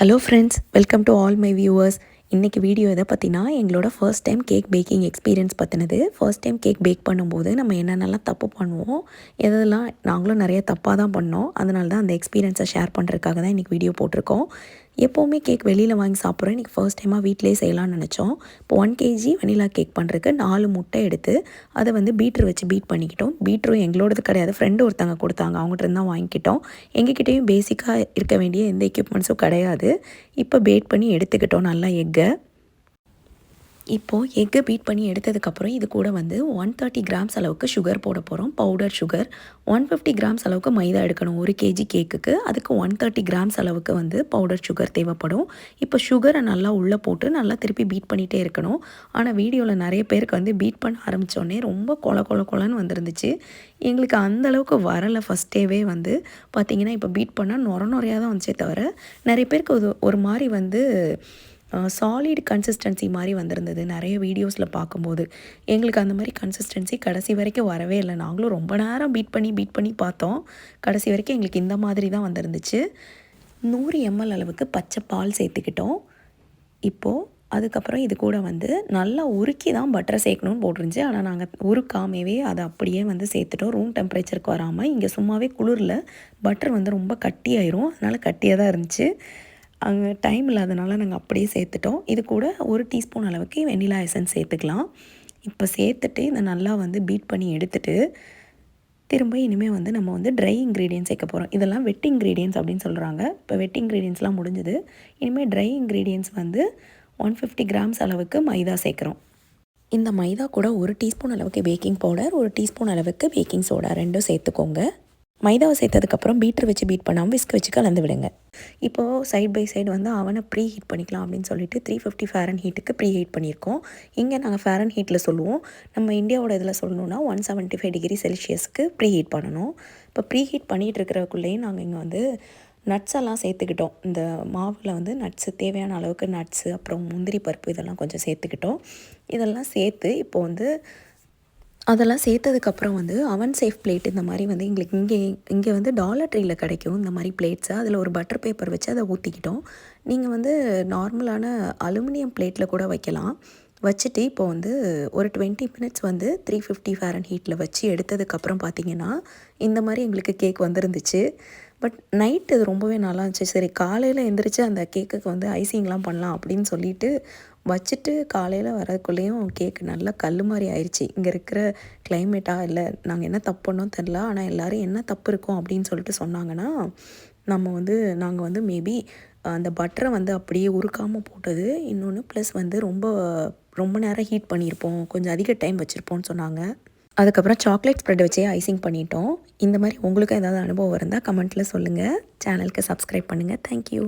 Hello friends, welcome to all my viewers. இன்றைக்கி வீடியோ எதை பற்றினா எங்களோட first time cake baking experience பற்றினது. ஃபர்ஸ்ட் டைம் கேக் பேக் பண்ணும்போது நம்ம என்னென்னலாம் தப்பு பண்ணுவோம், எதெல்லாம் நாங்களும் நிறைய தப்பாக தான் பண்ணோம். அதனால தான் அந்த எக்ஸ்பீரியன்ஸை ஷேர் பண்ணுறதுக்காக தான் இன்றைக்கி வீடியோ போட்டிருக்கோம். எப்போவுமே கேக் வெளியில் வாங்கி சாப்பிட்றோம். இன்றைக்கி ஃபர்ஸ்ட் டைமாக வீட்டிலே செய்யலாம்னு நினச்சோம். இப்போ 1 kg வெனிலா கேக் பண்ணுறதுக்கு 4 முட்டை எடுத்து அதை வந்து பீட்ரு வச்சு பீட் பண்ணிக்கிட்டோம். பீட்ரும் எங்களோடது கிடையாது, ஃப்ரெண்டு ஒருத்தங்க கொடுத்தாங்க, அவங்ககிட்ட தான் வாங்கிக்கிட்டோம். எங்ககிட்டேயும் பேசிக்காக இருக்க வேண்டிய எந்த எக்யூப்மெண்ட்ஸும் கிடையாது. இப்போ பேட் பண்ணி எடுத்துக்கிட்டோம் நல்லா எக்கை. இப்போது எக்கை பீட் பண்ணி எடுத்ததுக்கப்புறம் இது கூட வந்து 130 கிராம்ஸ் அளவுக்கு சுகர் போட போகிறோம், பவுடர் சுகர். 150 கிராம்ஸ் அளவுக்கு மைதா எடுக்கணும் 1 kg கேக்குக்கு. அதுக்கு 130 கிராம்ஸ் அளவுக்கு வந்து பவுடர் சுகர் தேவைப்படும். இப்போ சுகரை நல்லா உள்ளே போட்டு நல்லா திருப்பி பீட் பண்ணிகிட்டே இருக்கணும். ஆனால் வீடியோவில் நிறைய பேருக்கு வந்து பீட் பண்ண ஆரம்பித்தோடனே ரொம்ப கொலன்னு வந்துருந்துச்சு. எங்களுக்கு அந்தளவுக்கு வரலை. ஃபஸ்ட்டேவே வந்து பார்த்திங்கன்னா இப்போ பீட் பண்ணால் நுரையாக தான் வந்துச்சே தவிர, நிறைய பேருக்கு ஒரு மாதிரி வந்து சாலிட் கன்சிஸ்டன்சி மாதிரி வந்திருந்தது நிறைய வீடியோஸில் பார்க்கும்போது. எங்களுக்கு அந்த மாதிரி கன்சிஸ்டன்சி கடைசி வரைக்கும் வரவே இல்லை. நாங்களும் ரொம்ப நேரம் பீட் பண்ணி பார்த்தோம். கடைசி வரைக்கும் எங்களுக்கு இந்த மாதிரி தான் வந்திருந்துச்சு. 100 ml அளவுக்கு பச்சை பால் சேர்த்துக்கிட்டோம். இப்போது அதுக்கப்புறம் இது கூட வந்து நல்லா உருக்கி தான் பட்டரை சேர்க்கணும்னு போட்டிருந்துச்சு. ஆனால் நாங்கள் உருக்காமவே அதை அப்படியே வந்து சேர்த்துட்டோம். ரூம் டெம்பரேச்சருக்கு வராமல். இங்கே சும்மாவே குளிரில் பட்டர் வந்து ரொம்ப கட்டியாயிரும், அதனால் கட்டியாக தான் இருந்துச்சு. அங்கே டைம் இல்லாதனால நாங்கள் அப்படியே சேர்த்துட்டோம். இது கூட 1 டீஸ்பூன் அளவுக்கு வெனிலா எசன்ஸ் சேர்த்துக்கலாம். இப்போ சேர்த்துட்டு இதை நல்லா வந்து பீட் பண்ணி எடுத்துகிட்டு திரும்ப இனிமேல் வந்து நம்ம வந்து ட்ரை இன்க்ரீடியன்ஸ் சேர்க்க போகிறோம். இதெல்லாம் வெட் இன்க்ரீடியன்ஸ் அப்படின்னு சொல்கிறாங்க. இப்போ வெட் இன்க்ரீடியன்ஸ்லாம் முடிஞ்சுது. இனிமேல் ட்ரை இன்க்ரீடியன்ஸ் வந்து 150 கிராம்ஸ் அளவுக்கு மைதா சேர்க்குறோம். இந்த மைதா கூட 1 டீஸ்பூன் அளவுக்கு பேக்கிங் பவுடர், 1 டீஸ்பூன் அளவுக்கு பேக்கிங் சோடா ரெண்டும் சேர்த்துக்கோங்க. மைதாவை சேர்த்ததுக்கப்புறம் பீட்ரு வச்சு பீட் பண்ணாமல் விஸ்க் வச்சு கலந்து விடுங்க. இப்போது சைட் பை சைடு வந்து அவனை ப்ரீ ஹீட் பண்ணிக்கலாம் அப்படின்னு சொல்லிட்டு 350 ஃபேரன் ஹீட்டுக்கு ப்ரீ ஹீட் பண்ணியிருக்கோம். இங்கே நாங்கள் ஃபேரன் ஹீட்டில் சொல்லுவோம். நம்ம இந்தியாவோட இதில் சொல்லணுன்னா 175 டிகிரி செல்சியஸ்க்கு ப்ரீ ஹீட் பண்ணணும். இப்போ ப்ரீ ஹீட் பண்ணிகிட்டு இருக்கிறக்குள்ளேயும் நாங்கள் இங்கே வந்து நட்ஸ் எல்லாம் சேர்த்துக்கிட்டோம். இந்த மாவில் வந்து நட்ஸு தேவையான அளவுக்கு நட்ஸு, அப்புறம் முந்திரி பருப்பு இதெல்லாம் கொஞ்சம் சேர்த்துக்கிட்டோம். இதெல்லாம் சேர்த்து இப்போ வந்து அதெல்லாம் சேர்த்ததுக்கப்புறம் வந்து அவன் சேஃப் பிளேட் இந்த மாதிரி வந்து எங்களுக்கு இங்கே வந்து டாலர் ட்ரீயில் கிடைக்கும் இந்த மாதிரி பிளேட்ஸை. அதில் ஒரு பட்டர் பேப்பர் வச்சு அதை ஊற்றிக்கிட்டோம். நீங்கள் வந்து நார்மலான அலுமினியம் பிளேட்டில் கூட வைக்கலாம். வச்சுட்டு இப்போ வந்து ஒரு 20 மினிட்ஸ் வந்து 350 ஃபேரன் ஹீட்டில் வச்சு எடுத்ததுக்கப்புறம் பார்த்திங்கன்னா இந்த மாதிரி எங்களுக்கு கேக் வந்துருந்துச்சு. பட் நைட்டு அது ரொம்பவே நல்லா இருந்துச்சு. சரி காலையில் எழுந்திரிச்சு அந்த கேக்குக்கு வந்து ஐசிங்லாம் பண்ணலாம் அப்படின்னு சொல்லிட்டு வச்சுட்டு காலையில் வரதுக்குள்ளேயும் கேக்கு நல்லா கல் மாதிரி ஆயிடுச்சு. இங்கே இருக்கிற கிளைமேட்டாக இல்லை நாங்கள் என்ன தப்பு பண்ணோம் தெரில. ஆனால் எல்லோரும் என்ன தப்பு இருக்கோம் அப்படின்னு சொல்லிட்டு சொன்னாங்கன்னா, நாங்கள் வந்து மேபி அந்த பட்டரை வந்து அப்படியே உருக்காமல் போட்டது. இன்னொன்று ப்ளஸ் வந்து ரொம்ப நேரம் ஹீட் பண்ணியிருப்போம், கொஞ்சம் அதிக டைம் வச்சுருப்போம்னு சொன்னாங்க. அதுக்கப்புறம் சாக்லேட் ஸ்ப்ரெட் வச்சே ஐசிங் பண்ணிட்டோம். இந்த மாதிரி உங்களுக்கும் ஏதாவது அனுபவம் இருந்தால் கமெண்ட்டில் சொல்லுங்கள். சேனலுக்கு சப்ஸ்கிரைப் பண்ணுங்கள். தேங்க்யூ.